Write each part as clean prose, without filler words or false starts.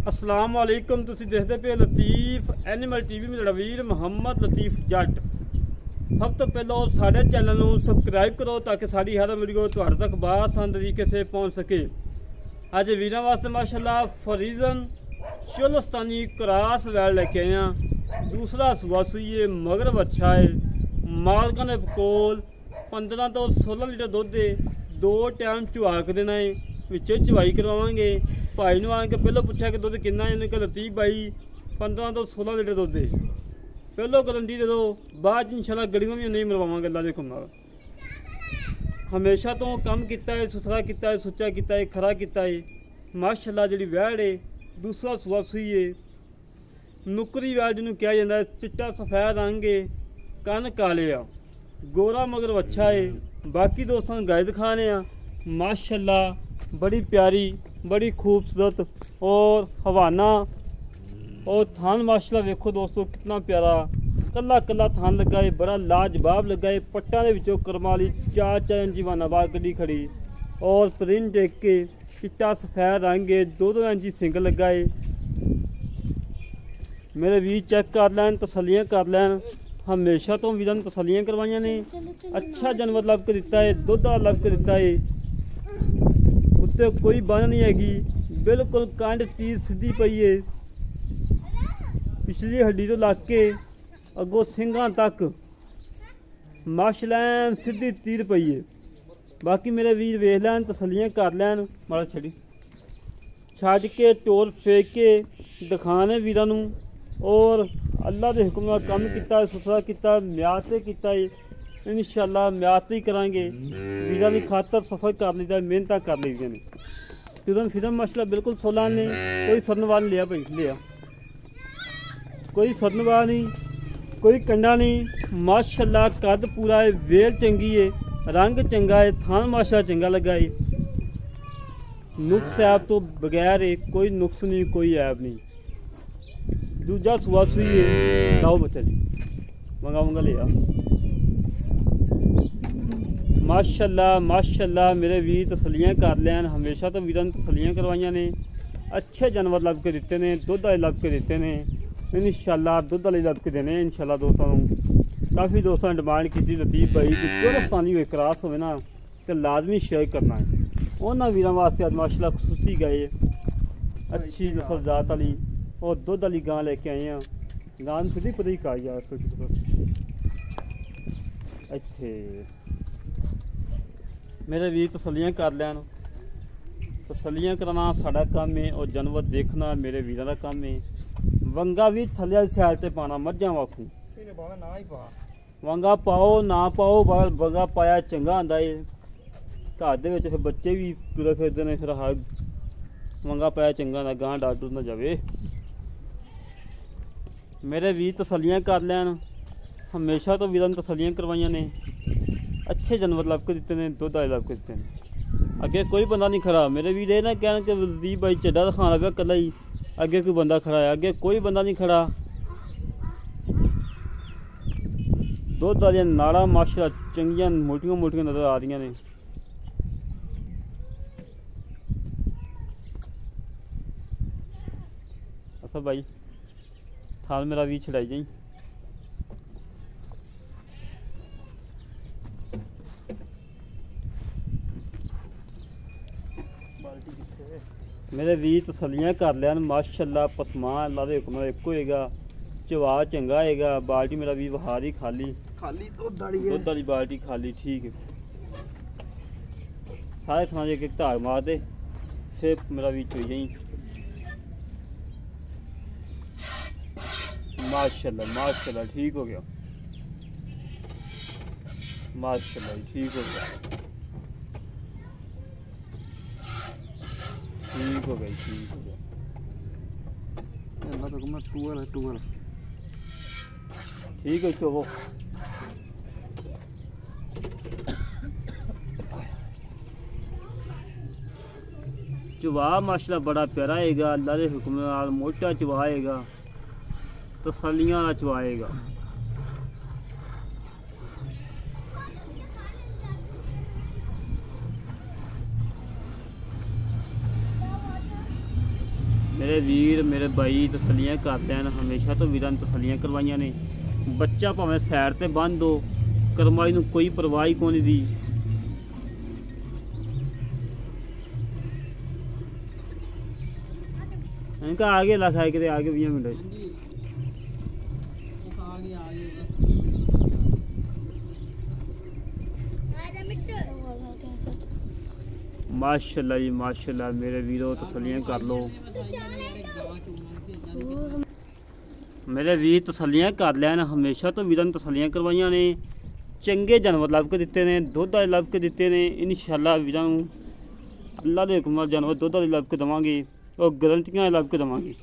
अस्सलाम वालेकुम। तुसीं देखते पे लतीफ एनिमल टीवी में मेरा वीर मुहम्मद लतीफ जट। सब तो पहले साढ़े चैनल को सबसक्राइब करो ताकि सारी हर वीडियो तुहाडे तक बआसान तरीके से पहुँच सके। अज वीरों वास्ते माशाल्लाह फरीजन चोलस्तानी क्रॉस वैल लेके आए हैं। दूसरा सुबह सुईए मगर अच्छा है। मालका ने कोल 15 तो 16 लीटर दुध है। 2 टाइम चुआ के देना है, विचों चवाई करवावांगे। भाई ने आके पहलों पूछा कि दुध कितना है, उन्होंने लतीफ भाई 15 तो 16 लीटर दुध है। पहलों गारंटी दे दो, बाद इंशाल्लाह गड़ियों भी नहीं मरवावांगे। अल्लाह दे हुक्म नाल हमेशा तो कम किया है, सुथरा किया है, सुच्चा किया है, खरा किया है। माशाल्लाह जी वैड़ है, दूसरा सुआ सुई है। नुकरी वैड़ जिन्होंने कहा जाता है, चिट्टा सफेद रंग है, कन काले आ, गोरा मगर अच्छा है। बाकी दोस्तों गाय दिखाने माशाल्लाह बड़ी प्यारी, बड़ी खूबसूरत और हवाना और थान माशाल्लाह वेखो दोस्तों कितना प्यारा कला कला थान लगा है, बड़ा लाजवाब लगा है। पट्टा के विचों करमाली 4 इंची वानाबार गड्डी खड़ी और प्रिंट देख के चिट्टा सफेद रंग है। 2 इंची सिंग लगा है। मेरे वीर चेक कर लैन, तसलियां कर लैन। हमेशा तो वीर ने तसलियां करवाइया ने। अच्छा जानवर लभ के दिता है, दुध लभ के दिता है। उत्ते कोई बन नहीं हैगी, बिल्कुल कंड तीर सीधी पई है। पिछली हड्डी तो लग के अगों सिंघां तक माशलैन सीधी तीर पई है। बाकी मेरे वीर वेख लैन, तसलियां कर लैन। माड़ा छड़ी छड़ के टोल फेंक के दिखाने वीरां नूं। और अल्लाह के हुक्म नाल कम किया, सुथरा किया, म्याद से किया है। इंशाल्लाह म्याद से ही करांगे। वीरां की खातर सफर कर लीदा, मेहनत कर लीदियां ने। फिरन फिरन माशाल्लाह बिल्कुल 16 ने। कोई सरनवाल लिया भाई, लिया कोई सरनवाल नहीं, कोई कंडा नहीं। माशाल्लाह कद पूरा है, वेल चंगी है, रंग चंगा है, थान माशाल्लाह चंगा लगा है। नुक्स ऐब तो बगैर है, कोई नुक्स नहीं, कोई ऐब नहीं। दूजा सुआ सुई है। लाओ बच्चा जी, मंगा मंगा लिया। माशाल्लाह माशाल्लाह मेरे वीर तसलियां कर लैन। हमेशा तो वीरां ने तसलियां करवाइया ने। अच्छे जानवर लभ के दिते ने, दुध वाले लभ के दिते ने। इंशाल्लाह दुध वाले लभ के देने इंशाल्लाह। दोस्तों काफ़ी दोस्तों ने डिमांड की लतीफ भाई कि चोलस्तानी हुए क्रॉस हो ना तो लाजमी शेयर करना है। उन्होंने वीरों वास्ते आज माशाल्लाह खसूसी गाय अच्छी नस्ल जात वाली और दुध वाली गां लेके आए हैं। गां सीधी पता ही का यार इत्थे मेरे वीर तसलियां कर लैन। तसलियां कराना साडा काम है और जानवर देखना मेरे वीरों का काम है। वंगा भी थल्ले वाली साइड से पाना, मझां वाखू वंगा पाओ ना पाओ, वंगा पाया चंगा आंदा है। घर दे विच फिर बच्चे भी तुरे फिरदे ने, फिर हर वंगा पाया चंगा आंदा, गां डर ना जावे। मेरे वीर तसलियां कर लैन। हमेशा तो वीरां ने तसलियां करवाइया ने। अच्छे जानवर लभ के दिते ने, दुध वाले लभ के दिते ने। अगे कोई बंदा नहीं खड़ा। मेरे वीर ये ना कहन कि लतीफ भाई चड्डा दिखाने लगा कला ही, अगे कोई बंदा खड़ा है। अगे कोई बंदा नहीं खड़ा। दुध वाली नाड़ा माशाल्लाह चंगियां मोटियां मोटियां नजर आ रही ने। अच्छा भाई थाल मेरा भी छड़ाई जाई। मेरे वीर तसलियां कर लैन। माशाल्लाह पसमा अल्लाह के हुक्म एक होएगा, चवा चंगा होएगा। बाल्टी मेरा वीर बहार ही खाली खाली दुध वाली बाल्टी खाली। ठीक है, सारे थाना एक एक धार मार दे, फिर मेरा वीर चोई जाई। माशाल्लाह माशाल्लाह ठीक हो गया। माशाल्लाह ठीक हो गया, ठीक हो गई, ठीक हो गया। ठीक है चलो चुवा माशाल्लाह बड़ा प्यारा आएगा। अल्लाह के हुक्म नाल मोटा चुवा आएगा, तसलियां चुवाएगा। मेरे वीर मेरे भाई तसलियां करते हैं, हमेशा तो वीरां तसलियां करवाइयां ने। बच्चा भावें सैर ते बंद हो, करमाई नूं कोई परवाह ही कोनी दी। इनका आगे ला खाए कि आगे 20 मिनट माशाल्लाह जी माशाल्लाह। मेरे वीरों तसलियां कर लो, मेरे वीर तसलियां कर लैन। हमेशा तो वीरां तसलियां करवाइयां ने। चंगे जानवर लभ के दिते ने, दुध वाले लभ के दिते ने। इंशाअल्लाह वीरां नूं अल्लाह दे हुक्म नाल जानवर दुध वाले लभ के देवांगे और गारंटियां लभ के देवांगे।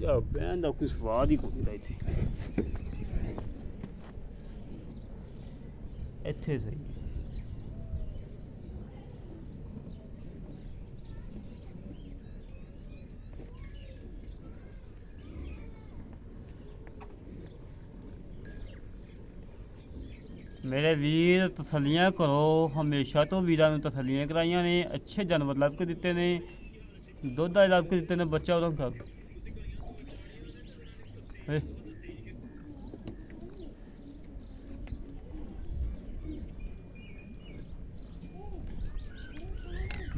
या बैन दा कोई स्वाद ही कोई नहीं इत्थे सही। मेरे वीर तसलियां करो, हमेशा तो वीरां नूं तसलियां कराइयां ने। अच्छे जानवर लभ के दिते ने, दुध वाले लभ के दिते ने। बच्चा उधम कर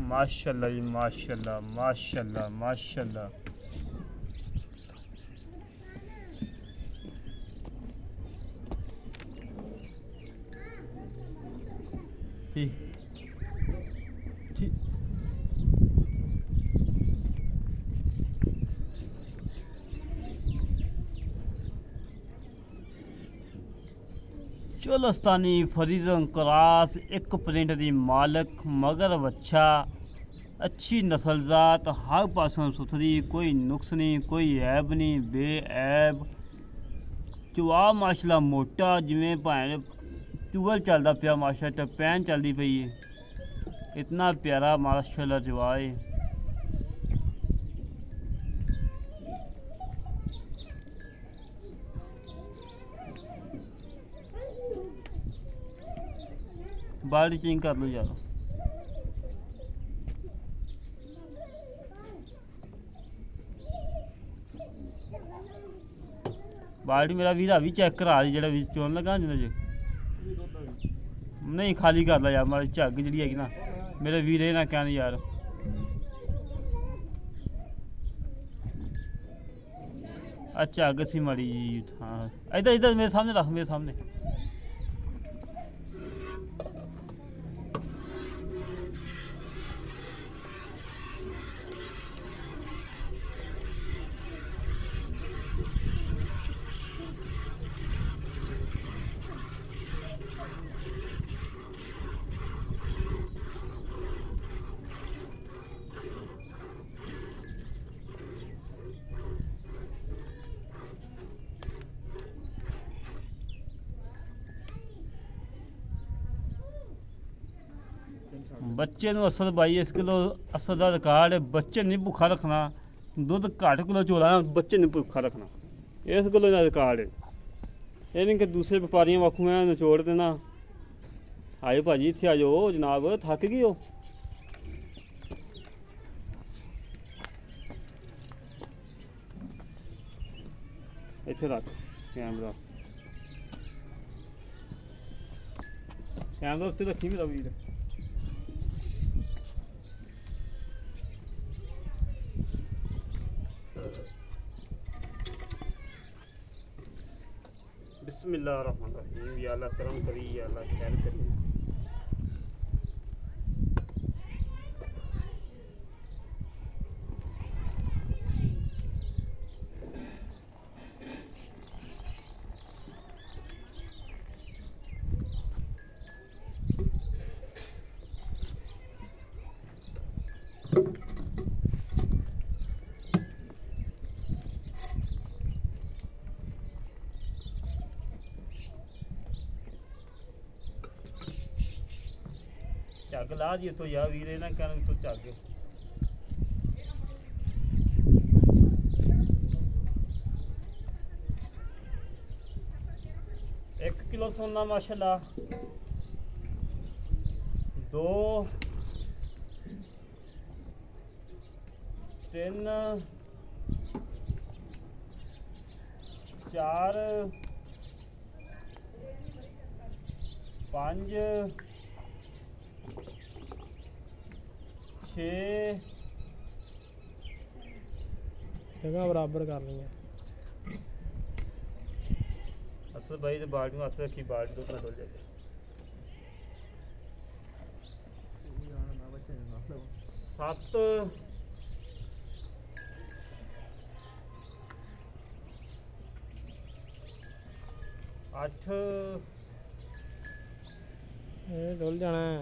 माशाल्लाह जी माशाल्लाह माशाल्लाह माशाल्लाह। चोलस्तानी फरीदन क्रॉस, एक प्रिंट दी मालक, मगर बच्चा अच्छी नस्लजात, हर पासों सुथरी, कोई नुक्स नहीं, कोई ऐब नहीं, बेऐब। चुआ माशाल्लाह मोटा, जिमें भाएं टूअल चलता पिया माशाल्लाह, टपैन चलती पई है। इतना प्यारा माशाल्लाह चुआ है। बाल्टी चेंज कर लो यार। बाल्टी मेरा वीरा भी चेक करा दी, जो चोन लगा जिन्हें नहीं खाली कर ला यार। मारी झग जी है ना मेरे वीरे ना कहने यार। अच्छा झग सी माड़ी जी। हाँ इधर इधर मेरे सामने रख, मेरे सामने। बच्चे नूं असल भाई 1 किलो असल का रिकॉर्ड है। बच्चे नहीं भुखा रखना, दुध घट किलो चोला बच्चे नहीं भुखा रखना, इस किलो का रिकॉर्ड है। ये नहीं कि दूसरे व्यापारियों वाकू है नचोड़ देना। आए भाजी इत्थे आ जाओ जनाब, थक गए हो। इत्थे रख कैमरा, कैमरा उत्ते रखी मेरा वीर। बिस्मिल्लाहिर्रहमानिर्रहीम। या अल्लाह करम करी, या अल्लाह खैर करी। झग ला जी तो यार वीरे ना कहना तो झग। 1 किलो सोना माशाल्लाह। 2 3 4 5 6 जगह बराबर करनी है। असल भाई तो बाल्टी में हथ रखी बाल्टी तो अपना डोल जाएगा। 7 8 ये डुल जाना है।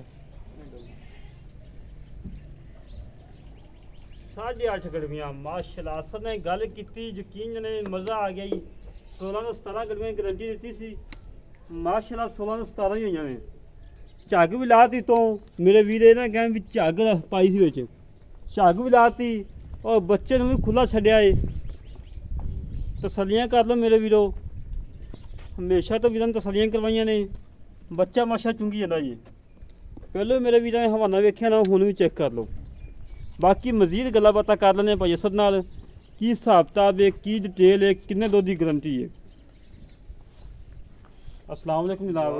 8.5 गड़वियाँ माशाल्लाह। असल ने गल की यकीन ने मज़ा आ गया जी। 16 ਤੋਂ 17 गड़वियाँ की गारंटी दी सी माशाल्लाह। 16 ਤੋਂ 17 ही हुई ने। झग भी लाती तो मेरे वीरे ने कहें भी झग पाई सी विच, झग भी लाती और बच्चे ने भी खुला छड्या है। तसलियां कर लो मेरे वीरो, हमेशा तो वीरां तसलियां करवाइयां ने। बच्चा माशा चुंगी जांदा जी। पहले मेरे वीरां ने हवाना वेख्या ना, हुण भी चेक कर लो। बाकी मजीद गल्लां बातां कर लैने भाई असद नाल, की हिसाब किताब है, की डिटेल है, किन्ने दुध की गारंटी है। अस्सलाम वालेकुम जनाब।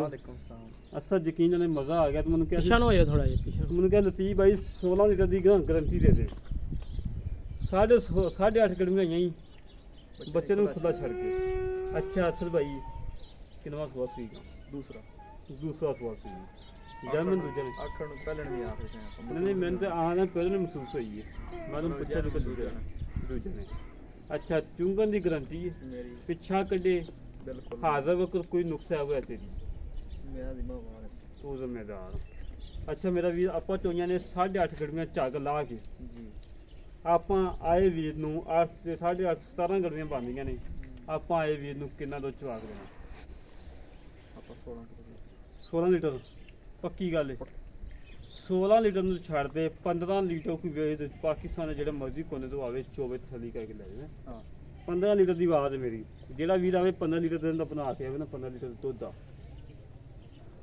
असद यकीन ने मज़ा आ गया। तो मैंने क्या पीछा हो जाए थोड़ा जिहा, मैंने क्या लतीफ़ भाई 16 लीटर की गारंटी दे दे। 8.5 गड़वियां आई बच्चे ने खुला छड़ के। अच्छा असद भाई किनवा सवा सी दूसरा सवा सी जैमन दूजे ने आखण ਨੂੰ ਪਹਿਲਣ ਵੀ ਆ ਰਹੇ ਨੇ। नहीं मैंने तो आना पहले महसूस हुई है। मैं पूछा तो दूजे ने। अच्छा चुंगन की गारंटी है, ਮੇਰੀ पिछा कटे ਬਿਲਕੁਲ हाजर वक्त कोई नुकसा हुआ तेरी ਮੇਰਾ ਜ਼ਿੰਮੇਵਾਰ ਹੈ तू जिम्मेदार। अच्छा मेरा वीर ਆਪਾਂ ਚੋਈਆਂ ਨੇ 8.5 ਗੜਵੀਆਂ ਝੱਗ ਲਾ ਕੇ ਜੀ। ਆਪਾਂ ਆਏ ਵੀਰ ਨੂੰ 8 ਤੇ 8.5 17 ਗੜਵੀਆਂ ਬਣਦੀਆਂ ਨੇ। ਆਪਾਂ ਆਏ ਵੀਰ ਨੂੰ ਕਿੰਨਾ ਦੁੱਧ ਚਵਾ ਕੇ ਦੇਣਾ? ਆਪਾਂ 16 ਲੀਟਰ ਪੱਕੀ ਗੱਲ ਹੈ। 16 ਲੀਟਰ ਨੂੰ ਛੱਡ ਦੇ 15 ਲੀਟਰ ਕੋਈ ਵੇਚ ਦੇ ਪਾਕਿਸਤਾਨ ਦੇ ਜਿਹੜੇ ਮਰਜ਼ੀ ਕੋਨੇ ਤੋਂ ਆਵੇ 24 ਥੱਲੀ ਕਰਕੇ ਲੈ ਜਾਵੇ। ਹਾਂ 15 ਲੀਟਰ ਦੀ ਆਵਾਜ਼ ਹੈ ਮੇਰੀ। ਜਿਹੜਾ ਵੀਰ ਆਵੇ 15 ਲੀਟਰ ਦੇ ਦਾ ਬਣਾ ਕੇ ਆਵੇ ਨਾ 15 ਲੀਟਰ ਦੁੱਧ ਦਾ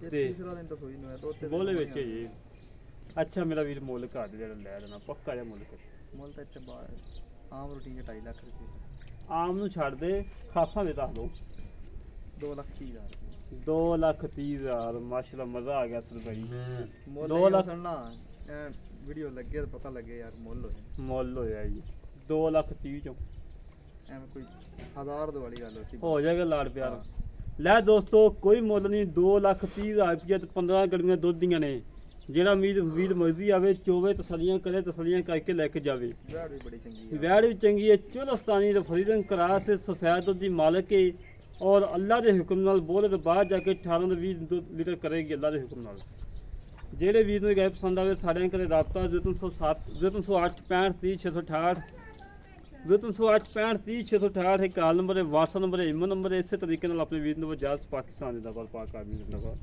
ਇਹ ਤੇ ਤੀਸਰਾ ਦਿਨ ਤਾਂ ਸੋਈ ਨੂੰ ਹੈ ਦੋ ਤੇ ਬੋਲੇ ਵਿੱਚ ਹੈ ਜੀ। ਅੱਛਾ ਮੇਰਾ ਵੀਰ ਮੁੱਲ ਘੱਟ ਜਿਹੜਾ ਲੈ ਦੇਣਾ ਪੱਕਾ ਜਿਹਾ ਮੁੱਲ ਕਰ। ਮੁੱਲ ਤਾਂ ਇੱਥੇ ਬਾਹਰ ਆਮ ਰੋਟੀ 2.5 ਲੱਖ ਰੁਪਏ। ਆਮ ਨੂੰ ਛੱਡ ਦੇ ਖਾਸਾਂ ਦੇ ਦੱਸ ਦੋ 2,30,000 2,30,000 ਮਾਸ਼ਾਅੱਲਾ ਮਜ਼ਾ ਆ ਗਿਆ ਸਰ ਭਾਈ। ਮੁੱਲ 2 ਲੱਖ ਸੁਣਨਾ ਵੀਡੀਓ ਲੱਗੇ ਤਾਂ ਪਤਾ ਲੱਗੇ ਯਾਰ ਮੁੱਲ ਹੋਏ ਮੁੱਲ ਹੋਇਆ ਜੀ 2,30,000 ਚੋਂ ਐਵੇਂ ਕੋਈ 1000 ਦੀ ਵਾਲੀ ਗੱਲ ਹੋਤੀ ਹੋ ਜਾਏਗਾ ਲਾੜ ਪਿਆਰ। ਲੈ ਦੋਸਤੋ ਕੋਈ ਮੁੱਲ ਨਹੀਂ 2,30,000 ਰੁਪਏ ਤੇ 15 ਗੜੀਆਂ ਦੁੱਧ ਦੀਆਂ ਨੇ। ਜਿਹੜਾ ਵੀਰ ਮਰਜ਼ੀ ਆਵੇ ਚੋਵੇ ਤਸਲੀਆਂ ਕਰੇ ਤਸਲੀਆਂ ਕਰਕੇ ਲੈ ਕੇ ਜਾਵੇ। ਵੈੜ ਵੀ ਬੜੀ ਚੰਗੀ ਹੈ। वैड़ भी चंगी है। चुलस्तानी फरीदन करार से सफेद दुध की मालिक है और अल्लाह के हुक्म नाल बोले तो बाद जाके 18 ਤੋਂ 20 लीटर करेगी अल्लाह के हुक्म नाल। ਜਿਹੜੇ ਵੀਰ ਨੂੰ ਇਹ ਪਸੰਦ ਆਵੇ ਸਾਡੇ ਨਾਲ ਰਾਬਤਾ 0307 0308 65 30 668 0308 65 30 668 ਇਹ ਕਾਲ ਨੰਬਰ ਹੈ, WhatsApp ਨੰਬਰ ਹੈ, ਈਮੇਲ ਨੰਬਰ ਹੈ। ਇਸੇ ਤਰੀਕੇ ਨਾਲ ਆਪਣੇ ਵੀਰ ਨੂੰ ਵਜਾਜ਼ ਪਾਕਿਸਤਾਨ ਜਿੰਦਾਬਾਦ ਪਾਕ ਆਰਮੀ ਜਿੰਦਾਬਾਦ।